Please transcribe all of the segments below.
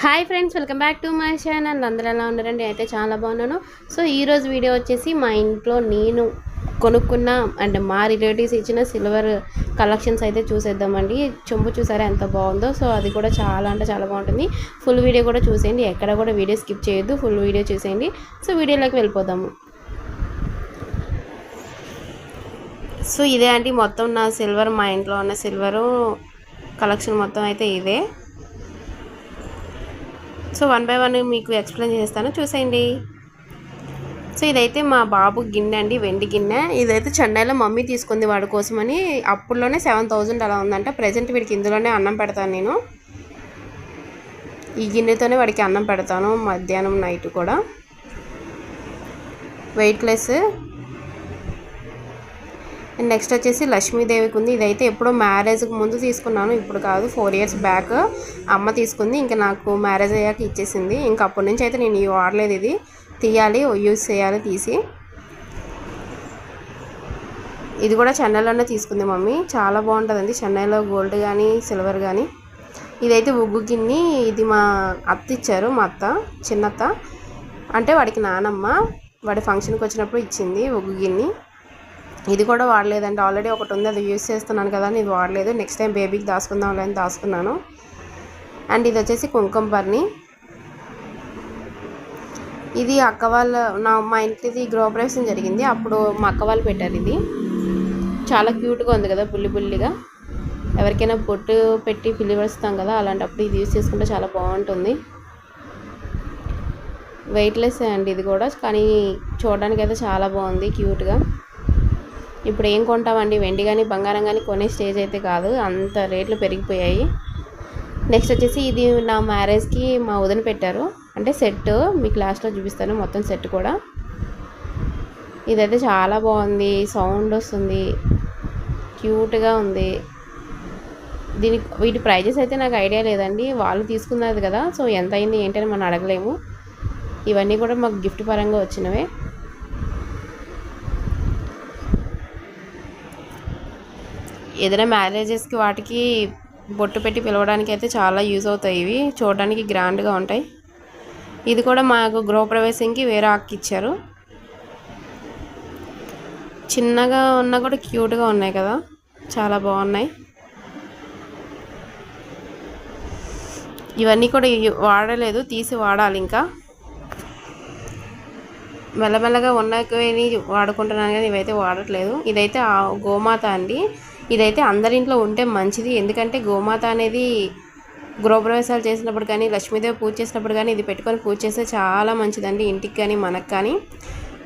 Hi friends, welcome back to my channel. అందరూ ఎలా ఉన్నారండి? అయితే చాలా బాగున్నాను. సో ఈరోజు వీడియో వచ్చేసి మా ఇంట్లో నేను కొనుక్కున్న అండ్ మా రిలేటివ్స్ ఇచ్చిన సిల్వర్ కలెక్షన్స్ అయితే చూసేద్దామండి. చెంబు చూసారా ఎంత బాగుందో. సో అది కూడా చాలా అంటే చాలా బాగుంటుంది. ఫుల్ వీడియో కూడా చూసేయండి, ఎక్కడ కూడా వీడియో స్కిప్ చేయొద్దు, ఫుల్ వీడియో చూసేయండి. సో వీడియోలోకి వెళ్ళిపోదాము. సో ఇదే అండి మొత్తం నా సిల్వర్, మా ఇంట్లో ఉన్న సిల్వరు కలెక్షన్ మొత్తం అయితే ఇదే. సో 1 బై 1 మీకు ఎక్స్ప్లెయిన్ చేస్తాను, చూసేయండి. సో ఇదైతే మా బాబు గిన్నె అండి, వెండి గిన్నె. ఇదైతే చెన్నైలో మమ్మీ తీసుకుంది వాడి కోసమని. అప్పుడులోనే 7000 అలా ఉందంట. ప్రజెంట్ వీడికి ఇందులోనే అన్నం పెడతాను నేను. ఈ గిన్నెతోనే వాడికి అన్నం పెడతాను మధ్యాహ్నం నైట్ కూడా. వెయిట్లెస్. అండ్ నెక్స్ట్ వచ్చేసి లక్ష్మీదేవికి ఉంది. ఇదైతే ఎప్పుడో మ్యారేజ్కి ముందు తీసుకున్నాను, ఇప్పుడు కాదు, 4 ఇయర్స్ బ్యాక్ అమ్మ తీసుకుంది. ఇంకా నాకు మ్యారేజ్ అయ్యాక ఇచ్చేసింది. ఇంకా అప్పటి నుంచి అయితే నేను వాడలేదు. ఇది తీయాలి, యూజ్ చేయాలి తీసి. ఇది కూడా చెన్నైలోనే తీసుకుంది మమ్మీ. చాలా బాగుంటుందండి చెన్నైలో గోల్డ్ కానీ సిల్వర్ కానీ. ఇదైతే ఉగ్గు గిన్నె. ఇది మా అత్త ఇచ్చారు, మా అత్త చిన్నత్త అంటే వాడికి నానమ్మ. వాడి ఫంక్షన్కి వచ్చినప్పుడు ఇచ్చింది ఉగ్గు గిన్నె. ఇది కూడా వాడలేదండి, ఆల్రెడీ ఒకటి ఉంది, అది యూజ్ చేస్తున్నాను కదా అని ఇది వాడలేదు. నెక్స్ట్ టైం బేబీకి దాచుకుందాం అని దాచుకున్నాను. అండ్ ఇది వచ్చేసి కుంకుమ బర్ని. ఇది అక్క వాళ్ళ మా ఇంటిది గృహప్రవేశం జరిగింది, అప్పుడు మా అక్క వాళ్ళు పెట్టారు. ఇది చాలా క్యూట్గా ఉంది కదా, బుల్లి బుల్లిగా. ఎవరికైనా పొట్టు పెట్టి పిలిపిస్తాం కదా, అలాంటప్పుడు ఇది యూజ్ చేసుకుంటే చాలా బాగుంటుంది. వెయిట్లెస్ అండి ఇది కూడా, కానీ చూడడానికి అయితే చాలా బాగుంది క్యూట్గా. ఇప్పుడు ఏం కొంటామండి, వెండి కానీ బంగారం కానీ కొనే స్టేజ్ అయితే కాదు, అంత రేట్లు పెరిగిపోయాయి. నెక్స్ట్ వచ్చేసి ఇది నా మ్యారేజ్కి మా వదిన పెట్టారు, అంటే సెట్. మీకు లాస్ట్లో చూపిస్తాను మొత్తం సెట్ కూడా. ఇదైతే చాలా బాగుంది, సౌండ్ వస్తుంది, క్యూట్గా ఉంది. వీటి ప్రైజెస్ అయితే నాకు ఐడియా లేదండి, వాళ్ళు తీసుకున్నది కదా. సో ఎంత అయింది ఏంటని మనం అడగలేము. ఇవన్నీ కూడా మాకు గిఫ్ట్ పరంగా వచ్చినవే. ఏదైనా మ్యారేజెస్కి వాటికి బొట్టు పెట్టి పిలవడానికి అయితే చాలా యూజ్ అవుతాయి. ఇవి చూడడానికి గ్రాండ్గా ఉంటాయి. ఇది కూడా మాకు గృహప్రవేశంకి వేరే అక్క ఇచ్చారు. చిన్నగా ఉన్నా కూడా క్యూట్గా ఉన్నాయి కదా, చాలా బాగున్నాయి. ఇవన్నీ కూడా వాడలేదు, తీసి వాడాలి. ఇంకా మెల్లమెల్లగా ఉన్నవి వాడుకుంటున్నాను కానీ ఇవైతే వాడట్లేదు. ఇదైతే గోమాత అండి. ఇదైతే అందరింట్లో ఉంటే మంచిది, ఎందుకంటే గోమాత అనేది గృహప్రవేశాలు చేసినప్పుడు కానీ లక్ష్మీదేవి పూజ చేసినప్పుడు కానీ ఇది పెట్టుకొని పూజ చేస్తే చాలా మంచిదండి, ఇంటికి కానీ మనకు కానీ.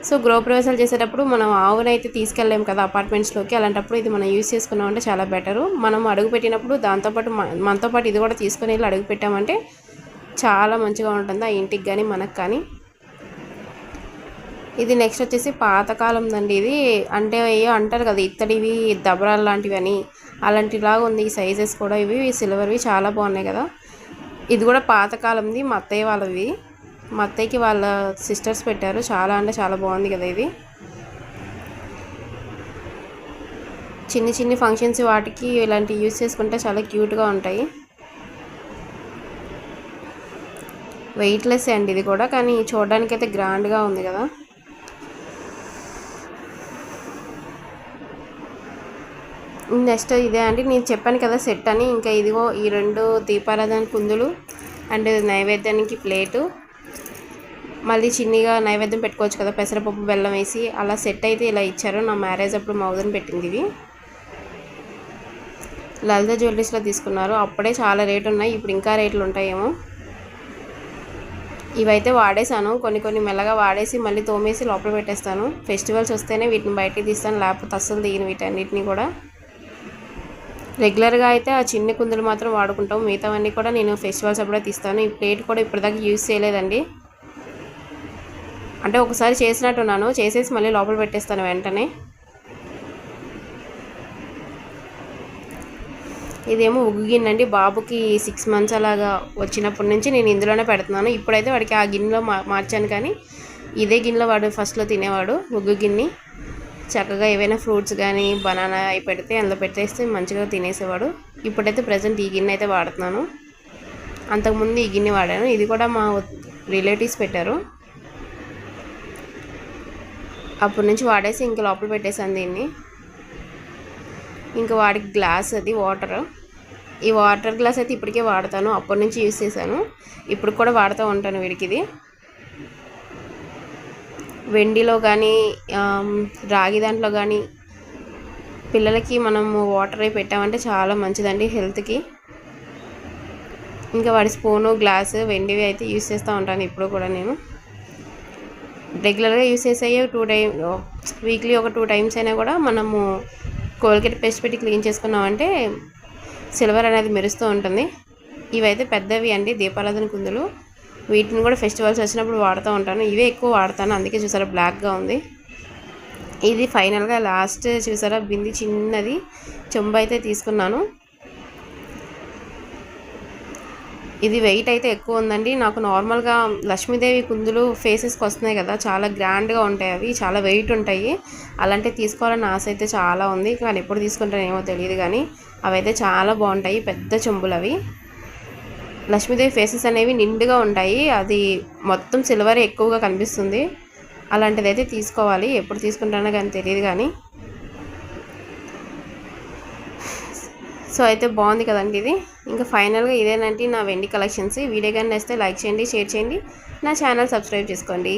సో గృహప్రవేశాలు చేసేటప్పుడు మనం ఆవునైతే తీసుకెళ్ళలేము కదా అపార్ట్మెంట్స్లోకి, అలాంటప్పుడు ఇది మనం యూజ్ చేసుకున్నామంటే చాలా బెటరు. మనం అడుగు పెట్టినప్పుడు దాంతోపాటు మనతో పాటు ఇది కూడా తీసుకొని వెళ్ళి అడుగు పెట్టామంటే చాలా మంచిగా ఉంటుంది ఆ ఇంటికి కానీ మనకు కానీ. ఇది నెక్స్ట్ వచ్చేసి పాతకాలం అండి. ఇది అంటే అయ్యో అంటారు కదా ఇత్తడివి దబరాలు లాంటివి అని, అలాంటిలాగా ఉంది. ఈ సైజెస్ కూడా ఇవి సిల్వర్వి చాలా బాగున్నాయి కదా. ఇది కూడా పాతకాలంది, మా అత్తయ్య వాళ్ళవి. మా అత్తయ్యకి వాళ్ళ సిస్టర్స్ పెట్టారు. చాలా అంటే చాలా బాగుంది కదా. ఇది చిన్ని చిన్ని ఫంక్షన్స్ వాటికి ఇలాంటివి యూజ్ చేసుకుంటే చాలా క్యూట్గా ఉంటాయి. వెయిట్లెస్ అండి ఇది కూడా, కానీ చూడడానికి అయితే గ్రాండ్గా ఉంది కదా. నెక్స్ట్ ఇదే అండి, నేను చెప్పాను కదా సెట్ అని. ఇంకా ఇదిగో ఈ 2 దీపారాధన కుందులు అండ్ నైవేద్యానికి ప్లేటు. మళ్ళీ చిన్నగా నైవేద్యం పెట్టుకోవచ్చు కదా, పెసరపప్పు బెల్లం వేసి. అలా సెట్ అయితే ఇలా ఇచ్చారు. నా మ్యారేజ్ అప్పుడు మా వదిన పెట్టింది ఇవి. లలిత జ్యువెలరీస్లో తీసుకున్నారు. అప్పుడే చాలా రేటు ఉన్నాయి, ఇప్పుడు ఇంకా రేట్లు ఉంటాయేమో. ఇవైతే వాడేసాను, కొన్ని మెల్లగా వాడేసి మళ్ళీ తోమేసి లోపల పెట్టేస్తాను. ఫెస్టివల్స్ వస్తేనే వీటిని బయటికి తీస్తాను, లేకపోతే అస్సలు దిగిన వీటన్నిటిని కూడా. రెగ్యులర్గా అయితే ఆ చిన్న కుందులు మాత్రం వాడుకుంటాం, మిగతావన్నీ కూడా నేను ఫెస్టివల్స్ అప్పుడే తీస్తాను. ఈ ప్లేట్ కూడా ఇప్పటిదాకా యూజ్ చేయలేదండి, అంటే ఒకసారి చేసినట్టున్నాను, చేసేసి మళ్ళీ లోపల పెట్టేస్తాను వెంటనే. ఇదేమో ఉగ్గు గిన్నె అండి. బాబుకి 6 మంత్స్ అలాగా వచ్చినప్పటి నుంచి నేను ఇందులోనే పెడుతున్నాను. ఇప్పుడైతే వాడికి ఆ గిన్నెలో మార్చాను, కానీ ఇదే గిన్నెలో వాడు ఫస్ట్లో తినేవాడు ఉగ్గు గిన్నె. చక్కగా ఏవైనా ఫ్రూట్స్ కానీ బనానా అవి పెడితే అందులో పెట్టేస్తే మంచిగా తినేసేవాడు. ఇప్పుడైతే ప్రజెంట్ ఈ గిన్నె అయితే వాడుతున్నాను. అంతకుముందు ఈ గిన్నె వాడాను. ఇది కూడా మా రిలేటివ్స్ పెట్టారు. అప్పటి నుంచి వాడేసి ఇంక లోపల పెట్టేసాను దీన్ని. ఇంకా వాడికి గ్లాస్ అది వాటర్, ఈ వాటర్ గ్లాస్ అయితే ఇప్పటికే వాడతాను, అప్పటి నుంచి యూస్ చేశాను, ఇప్పుడు కూడా వాడుతూ ఉంటాను వీడికి. ఇది వెండిలో కానీ రాగి దాంట్లో కానీ పిల్లలకి మనము వాటర్ అవి పెట్టామంటే చాలా మంచిదండి హెల్త్కి. ఇంకా వాడి స్పూను గ్లాసు వెండివి అయితే యూస్ చేస్తూ ఉంటాను ఇప్పుడు కూడా. నేను రెగ్యులర్గా యూస్ చేసేవి వీక్లీ ఒక 2 టైమ్స్ అయినా కూడా మనము కోల్గేట్ పేస్ట్ పెట్టి క్లీన్ చేసుకున్నామంటే సిల్వర్ అనేది మెరుస్తూ ఉంటుంది. ఇవైతే పెద్దవి అండి, దీపారాధన కుందులు. వీటిని కూడా ఫెస్టివల్స్ వచ్చినప్పుడు వాడుతూ ఉంటాను. ఇవే ఎక్కువ వాడతాను, అందుకే చూసారా బ్లాక్గా ఉంది. ఇది ఫైనల్గా లాస్ట్ చూసారా బింది చిన్నది చెంబు అయితే తీసుకున్నాను. ఇది వెయిట్ అయితే ఎక్కువ ఉందండి. నాకు నార్మల్గా లక్ష్మీదేవి కుందులు ఫేసెస్కి వస్తున్నాయి కదా, చాలా గ్రాండ్గా ఉంటాయి, అవి చాలా వెయిట్ ఉంటాయి. అలాంటివి తీసుకోవాలని ఆశ అయితే చాలా ఉంది, కానీ ఎప్పుడు తీసుకుంటానేమో తెలియదు. కానీ అవి అయితే చాలా బాగుంటాయి, పెద్ద చెంబులు అవి. లక్ష్మీదేవి ఫేసెస్ అనేవి నిండుగా ఉంటాయి, అది మొత్తం సిల్వర్ ఎక్కువగా కనిపిస్తుంది. అలాంటిది అయితే తీసుకోవాలి, ఎప్పుడు తీసుకుంటానో కానీ తెలియదు. కానీ సో అయితే బాగుంది కదండి ఇది. ఇంకా ఫైనల్గా ఇదేనంటే నా వెండి కలెక్షన్స్. వీడియో కానీ నచ్చితే లైక్ చేయండి, షేర్ చేయండి, నా ఛానల్ సబ్స్క్రైబ్ చేసుకోండి.